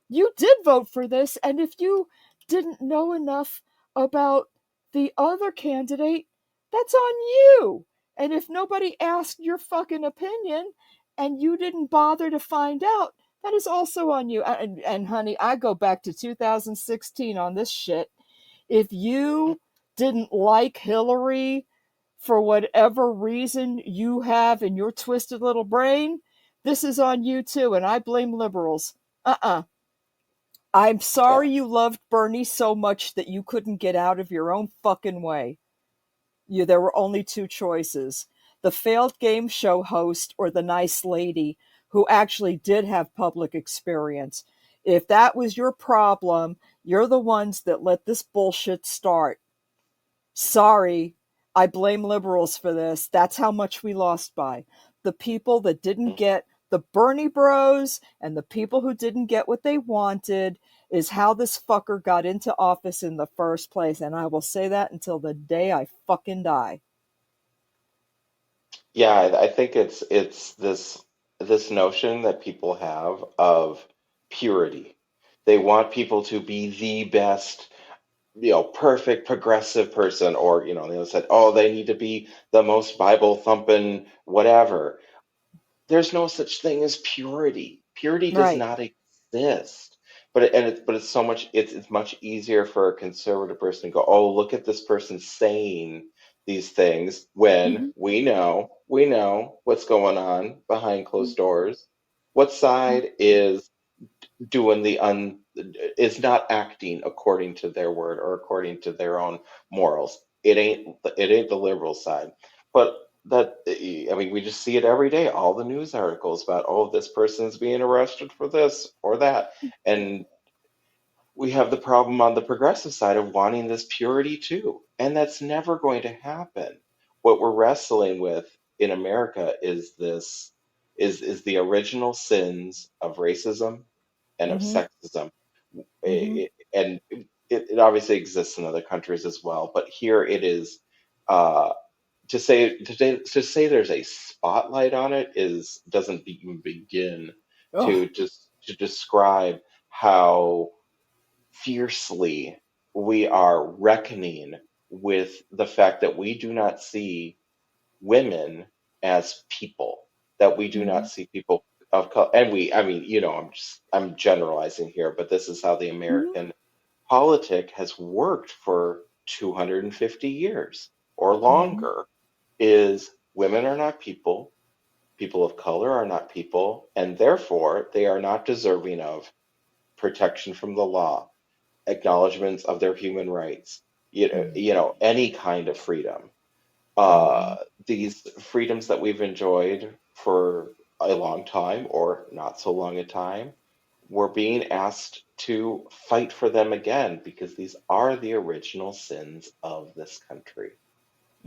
you did vote for this. And if you didn't know enough about the other candidate, that's on you. And if nobody asked your fucking opinion and you didn't bother to find out, that is also on you. And honey, I go back to 2016 on this shit. If you didn't like Hillary for whatever reason you have in your twisted little brain, this is on you too, and I blame liberals. Uh-uh. I'm Yeah. sorry you loved Bernie so much that you couldn't get out of your own fucking way. There were only two choices: the failed game show host or the nice lady who actually did have public experience. If that was your problem, you're the ones that let this bullshit start. Sorry, I blame liberals for this. That's how much we lost by. The people that didn't get the Bernie bros and the people who didn't get what they wanted is how this fucker got into office in the first place. And I will say that until the day I fucking die. Yeah, I think it's this notion that people have of purity. They want people to be the best, perfect progressive person, or they said, oh, they need to be the most Bible thumping whatever. There's no such thing as purity. Purity does Right. not exist. But it's so much it's much easier for a conservative person to go, oh, look at this person saying these things when Mm-hmm. we know what's going on behind closed doors. What side doing the un is not acting according to their word or according to their own morals. It ain't the liberal side. But that I mean, we just see it every day. All the news articles about, oh, this person's being arrested for this or that. And we have the problem on the progressive side of wanting this purity too. And that's never going to happen. What we're wrestling with in America is the original sins of racism and of Mm-hmm. sexism. Mm-hmm. And it obviously exists in other countries as well, but here it is. Uh, to say there's a spotlight on it is doesn't even begin Oh. to describe how fiercely we are reckoning with the fact that we do not see women as people, that we do Mm-hmm. not see people of color. And I mean, I'm generalizing here, but this is how the Mm-hmm. American politic has worked for 250 years or Mm-hmm. longer, is women are not people, people of color are not people, and therefore they are not deserving of protection from the law, acknowledgments of their human rights, any kind of freedom. Mm-hmm. These freedoms that we've enjoyed for a long time or not so long a time, we're being asked to fight for them again because these are the original sins of this country.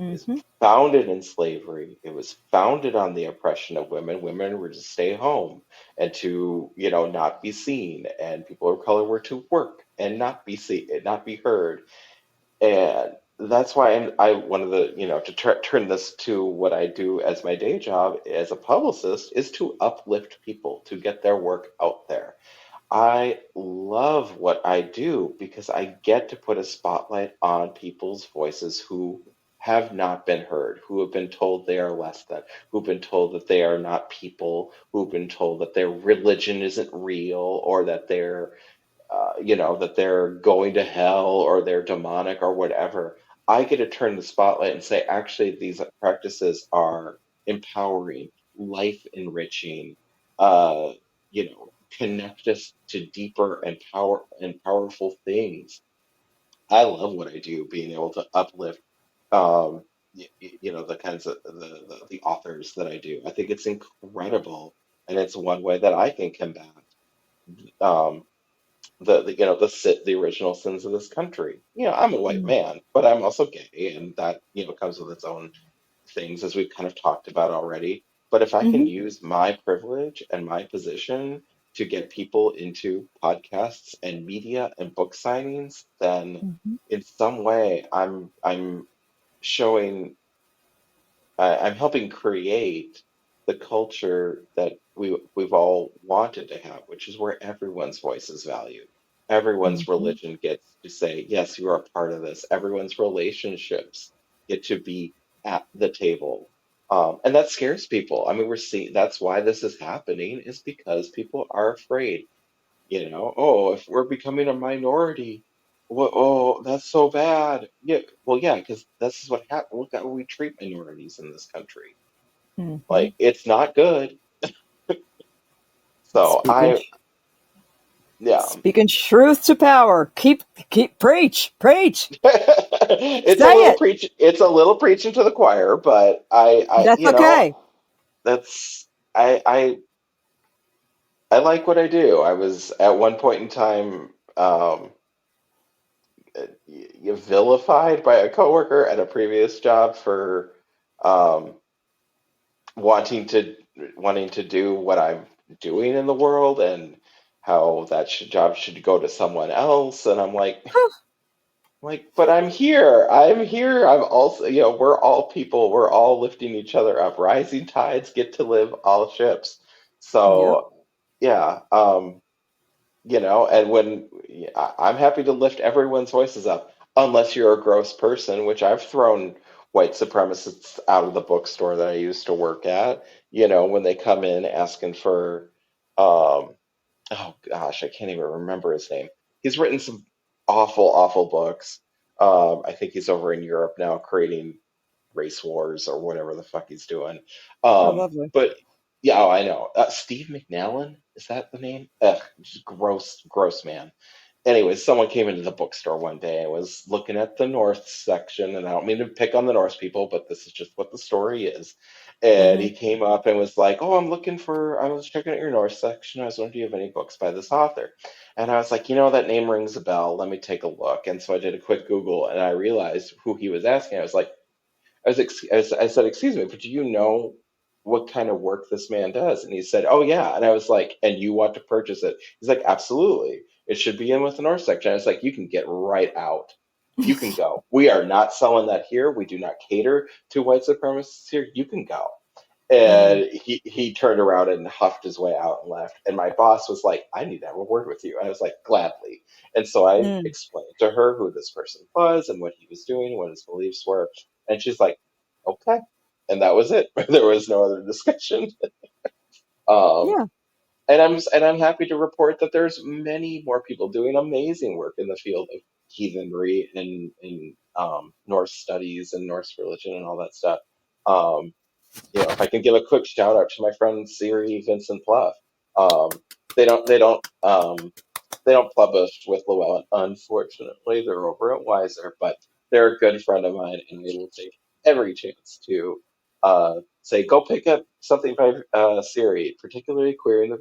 It was Mm-hmm. founded in slavery. It was founded on the oppression of women. Women were to stay home and to, not be seen, and people of color were to work and not be seen, not be heard. And that's why I one of the, to turn this to what I do as my day job as a publicist is to uplift people, to get their work out there. I love what I do because I get to put a spotlight on people's voices who have not been heard, who have been told they are less than, who've been told that they are not people, who've been told that their religion isn't real, or that that they're going to hell or they're demonic or whatever. I get to turn the spotlight and say, actually, these practices are empowering, life enriching, uh, connect us to deeper and powerful things. I love what I do, being able to uplift, um, the kinds of the authors that I do. I think it's incredible, and it's one way that I can combat. Um, the original sins of this country. I'm a white man, but I'm also gay, and that comes with its own things, as we've kind of talked about already. But if I can Mm-hmm. use my privilege and my position to get people into podcasts and media and book signings, then Mm-hmm. in some way I'm showing I'm helping create the culture that we've all wanted to have, which is where everyone's voice is valued. Everyone's Mm-hmm. religion gets to say, yes, you are a part of this. Everyone's relationships get to be at the table. And that scares people. I mean, we're seeing that's why this is happening, is because people are afraid, oh, if we're becoming a minority. Oh, that's so bad. Yeah, well, yeah, because this is what happened. Look how we treat minorities in this country. Hmm. Like, it's not good. So Speaking yeah. speaking truth to power. Keep preach. It's a Say little it. preach. It's a little preaching to the choir, but That's okay. that's I like what I do. I was at one point in time vilified by a coworker at a previous job for um, wanting to wanting to do what I'm doing in the world and how job should go to someone else. And I'm like, but I'm here. I'm here. I'm also, we're all people. We're all lifting each other up. Rising tides get to live all ships. Yep. So yeah. And when I'm happy to lift everyone's voices up, unless you're a gross person, which I've thrown white supremacists out of the bookstore that I used to work at, when they come in asking for, um, oh gosh, I can't even remember his name. He's written some awful, awful books. I think he's over in Europe now creating race wars or whatever the fuck he's doing. Oh, lovely. But yeah, oh, I know. Steve McNallen, is that the name? Ugh, just gross, gross man. Anyways, someone came into the bookstore one day and was looking at the North section, and I don't mean to pick on the Norse people, but this is just what the story is. And Hmm. he came up and was like, "Oh, I was checking out your North section. I was wondering, do you have any books by this author?" And I was like, that name rings a bell. Let me take a look. And so I did a quick Google, and I realized who he was asking. I was like, I said, "Excuse me, but do you know what kind of work this man does?" And he said, "Oh yeah." And I was like, "And you want to purchase it?" He's like, "Absolutely. It should be in with the North section." I was like, "You can get right out. You can go. We are not selling that here. We do not cater to white supremacists here. You can go." Mm, And he turned around and huffed his way out and left. And my boss was like, "I need to have a word with you." And I was like, "Gladly." And so I mm. explained to her who this person was and what he was doing, what his beliefs were. And she's like, "Okay." And that was it. There was no other discussion. Um, Yeah. and I'm happy to report that there's many more people doing amazing work in the field of heathenry and Norse studies and Norse religion and all that stuff. Um, if I can give a quick shout out to my friend Siri Vincent Pluff. Um, they don't they don't they don't publish with Llewellyn, unfortunately. They're over at Wiser, but they're a good friend of mine, and they will take every chance to say, "Go pick up something by Siri, particularly Queer in the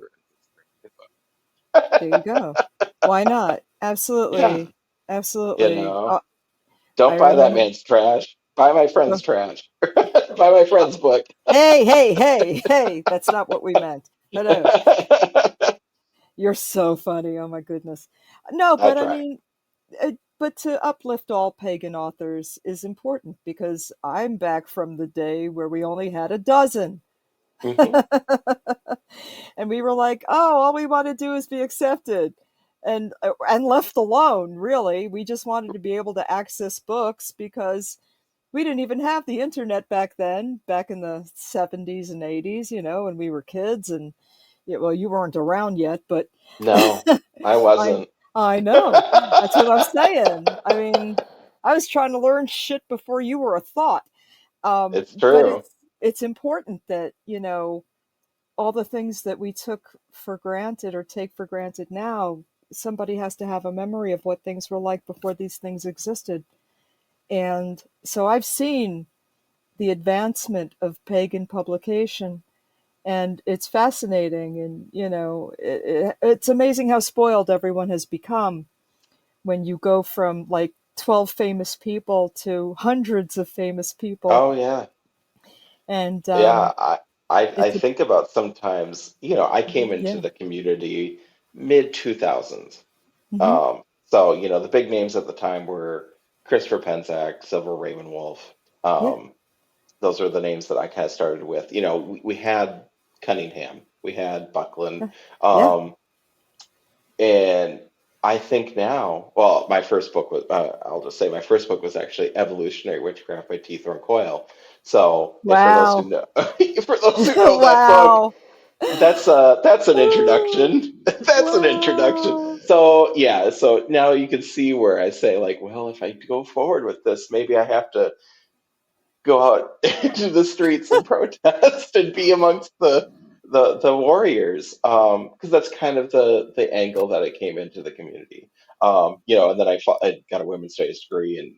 There you go. Why not? Yeah, Absolutely. you Absolutely. know, I don't buy that remember. man's trash. Buy my uh, friend's trash. Buy my friend's book." Hey. That's not what we meant. Hello. You're so funny. Oh my goodness. No, I but I try. mean, but to uplift all pagan authors is important because I'm back from the day where we only had a dozen. Hmm. And we were like, "Oh, all we want to do is be accepted." And left alone, really. We just wanted to be able to access books because we didn't even have the internet back then, back in the 70s and 80s, when we were kids and yeah, well, you weren't around yet, but No, I I wasn't. I know. That's what I'm saying. I mean, I was trying to learn shit before you were a thought. It's But true. it's important that, all the things that we took for granted or take for granted now, somebody has to have a memory of what things were like before these things existed. And so I've seen the advancement of pagan publication, and it's fascinating. And, it's amazing how spoiled everyone has become when you go from like 12 famous people to hundreds of famous people. Oh yeah. And Yeah, I it's a, think about sometimes, I came into yeah. the community mid 2000s. Hmm. So, the big names at the time were Christopher Penczak, Silver Ravenwolf. Yeah. Um, those are the names that I kind of started with. We had Cunningham, we had Buckland. Yeah. Yeah. Um, and I think now, well, I'll just say my first book was actually Evolutionary Witchcraft by T. Thorne Coyle. So, if for those who Wow. know, for those who know that book, Wow. that's an Oh, introduction. That's an wow. introduction. So yeah, so now you can see where I say like, well, if I go forward with this, maybe I have to go out into the streets and protest and be amongst the warriors, because that's kind of the angle that I came into the community. And then I got a women's studies degree and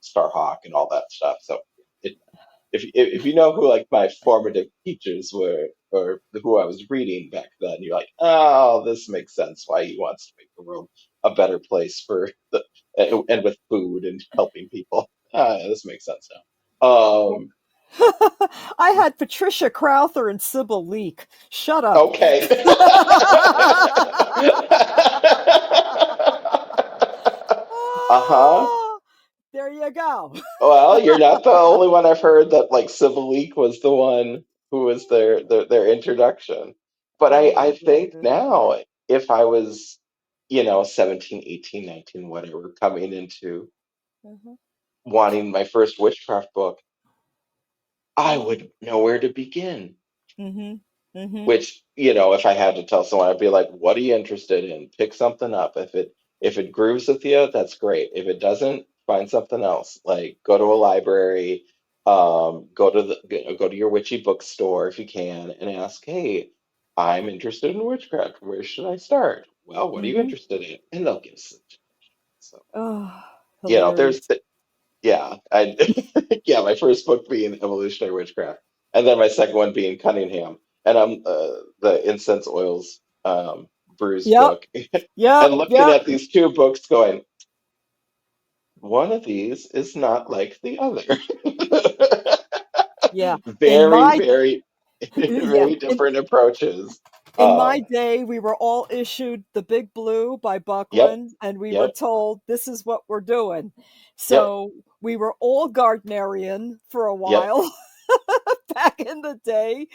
Starhawk and all that stuff. So it, if you know who like my formative teachers were or who I was reading back then, you're like, oh, this makes sense why he wants to make the world a better place for the and with food and helping people. This makes sense now. I had Patricia Crowther and Sybil Leek. Shut up. Okay. Uh-huh. Ah, there you go. Well, you're not the only one I've heard that like Civil League was the one who was their introduction. But Oh I my think goodness. now if I was, 17, 18, 19, whatever, coming into Mhm. wanting my first witchcraft book, I Mhm. would know where to begin. Mhm. Mhm. Which, if I had to tell someone, I'd be like, "What are you interested in? Pick something up. If it grooves with you, that's great. If it doesn't, find something else. Like go to a library, go to your witchy bookstore if you can, and ask, "Hey, I'm interested in witchcraft. Where should I start?" Well, what are you Mhm. interested in? And they'll give some. So, Oh, there's hilarious. yeah, I yeah, my first book being Evolutionary Witchcraft, and then my second one being Cunningham, and I'm the Incense Oils Brews Yep. book, and Yep. looking Yep. at these two books, going, one of these is not like the other. Yeah. In Very, my very, yeah, very different approaches. in my Um, day, we were all issued The Big Blue by yep, Buckland, and we were yep, told this is what we're doing. yep, So we were all Gardnerian for a yep, while back in the day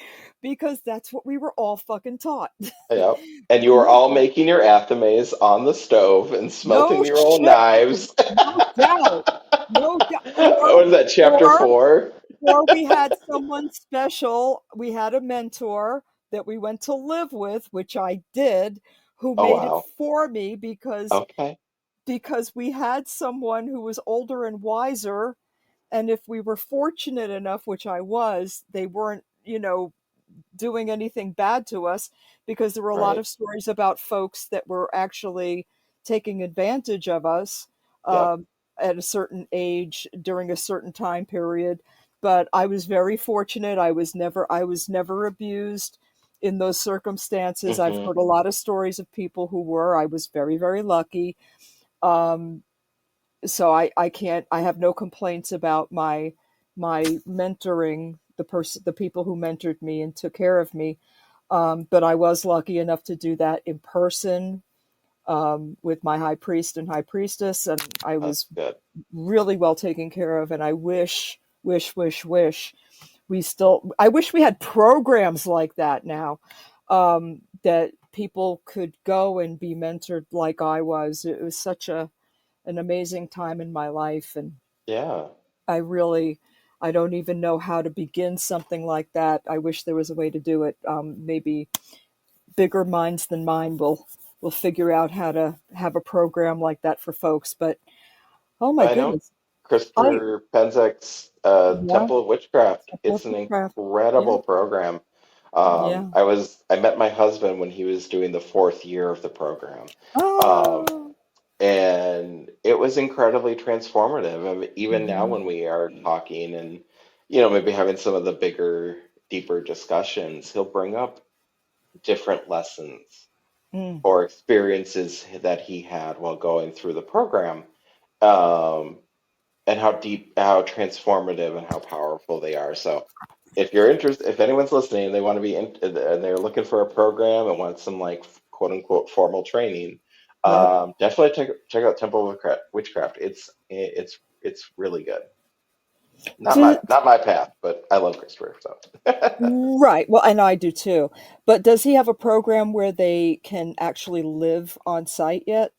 because that's what we were all fucking taught. yep. And you We were were all all, making your athames on the stove and smelting no your own shit, knives. no doubt, no doubt, What is that, chapter or 4? or we had someone special. We had a mentor that we went to live with, which I did, who Oh, made it wow. for me Okay. because we had someone who was older and wiser, and if we were fortunate enough, which I was, they weren't, doing anything bad to us, because there were a lot Right. of stories about folks that were actually taking advantage of us, Yep. um, at a certain age during a certain time period. But I was very fortunate. I was never abused in those circumstances. I've Hmm. heard a lot of stories of people who were. I was very, very lucky. Um, so I can't, I have no complaints about my mentoring, the people who mentored me and took care of me. But I was lucky enough to do that in person, with my high priest and high priestess, and I That's was good. really well taken care of. And I wish I wish we had programs like that now, that people could go and be mentored like I was. It was such an amazing time in my life, and Yeah. I really, I don't even know how to begin something like that. I wish there was a way to do it. Maybe bigger minds than mine will figure out how to have a program like that for folks. But oh my I know goodness, I Christopher Penzek's yeah, Temple of Witchcraft. It's an Lovecraft, yeah, incredible program. yeah. I met my husband when he was doing the fourth year of the program. Um, Oh, and it was incredibly transformative. I mean, even now mm-hmm, when we are talking and, maybe having some of the bigger, deeper discussions, he'll bring up different lessons mm, or experiences that he had while going through the program, um, and how deep, how transformative, and how powerful they are. So, if anyone's listening, and they want to be in, and they're looking for a program and want some like quote unquote formal training, yep. definitely check out Temple of Witchcraft. It's really good. Not my Do, not my path, but I love Christopher. So right. Well, and I do too. But does he have a program where they can actually live on site yet?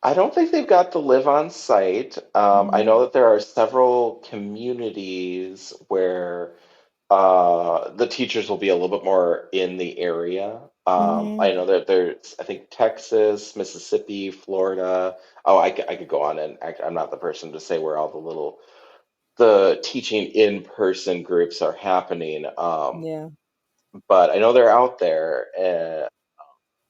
I don't think they've got to live on site. I know Mm, that there are several communities where the teachers will be a little bit more in the area. Hmm. I know that there's, I think Texas, Mississippi, Florida. Oh, I could go on, and I'm not the person to say where all the teaching in person groups are happening. Yeah. But I know they're out there.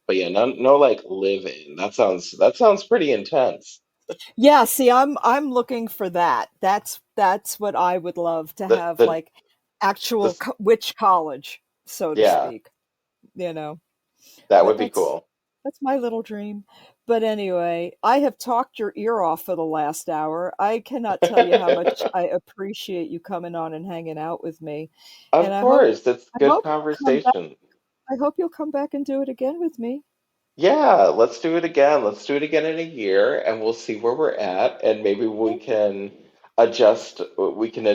But yeah, no like live in. That sounds pretty intense. Yeah, see, I'm looking for that. That's what I would love to The have, the like actual the witch college, so to yeah, speak, you know. that But would be cool. that's my little dream. But anyway, I have talked your ear off for the last hour. I cannot tell you how much I appreciate you coming on and hanging out with me. And Of course, that's I good hope you'll come back. conversation. I hope you'll come back and do it again with me. Yeah, let's do it again. Let's do it again in a year, and we'll see where we're at, and maybe we Yeah. can adjust. We can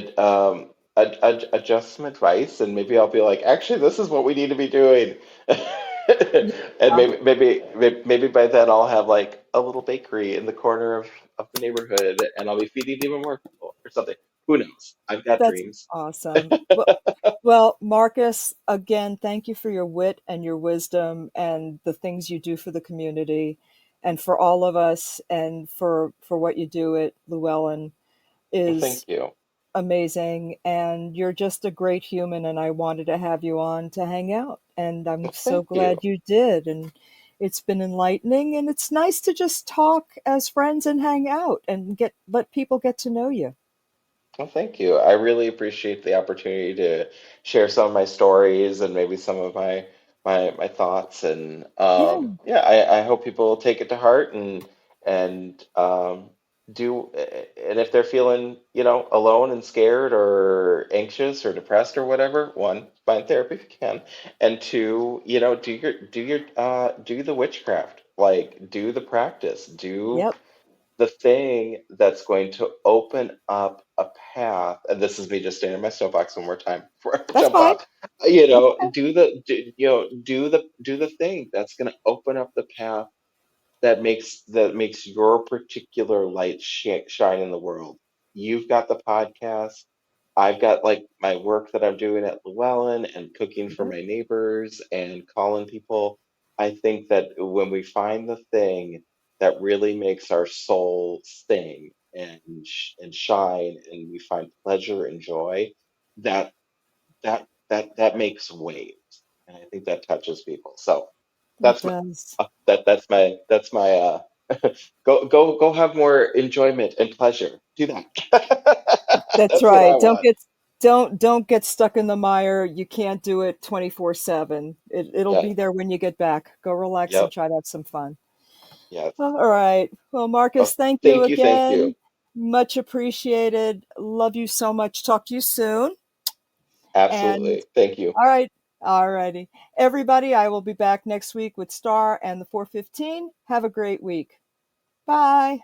adjust some advice, and maybe I'll be like, actually, this is what we need to be doing. Yeah. And maybe by then I'll have like a little bakery in the corner of the neighborhood, and I'll be feeding even more people or something. Who knows? I've got That's dreams. awesome. Well, Marcus, again, thank you for your wit and your wisdom and the things you do for the community and for all of us and for what you do at Llewellyn Well, thank is you. amazing. And you're just a great human, and I wanted to have you on to hang out. And I'm Well, so thank you. glad you did. And it's been enlightening, and it's nice to just talk as friends and hang out and let people get to know you. Well, thank you. I really appreciate the opportunity to share some of my stories and maybe some of my thoughts. And Yeah. yeah, I hope people take it to heart and do. And if they're feeling, alone and scared or anxious or depressed or whatever, one, find therapy if you can, and two, do the witchcraft, like do the practice, do Yep. the thing that's going to open up a path, and this is me just standing in my soapbox one more time before I That's jump fine. off. That's okay. Do the thing that's going to open up the path that makes your particular light shine in the world. You've got the podcast. I've got like my work that I'm doing at Llewellyn and cooking for Yep. my neighbors and calling people. I think that when we find the thing that really makes our soul sing and shine, and we find pleasure and joy, that that makes waves, and I think that touches people. So It that's my does. that's my go have more enjoyment and pleasure. Do that. That's That's what I right. want. Don't get stuck in the mire. You can't do it 24/7. It'll Yeah. be there when you get back. Go relax and Yep. try to have some fun. Yes. All right. Well, Marcus, Oh, thank you thank you. Thank you. again. Much appreciated. Love you so much. Talk to you soon. And Absolutely. Thank you. all right. All righty. Everybody, I will be back next week with Star and the 415. Have a great week. Bye.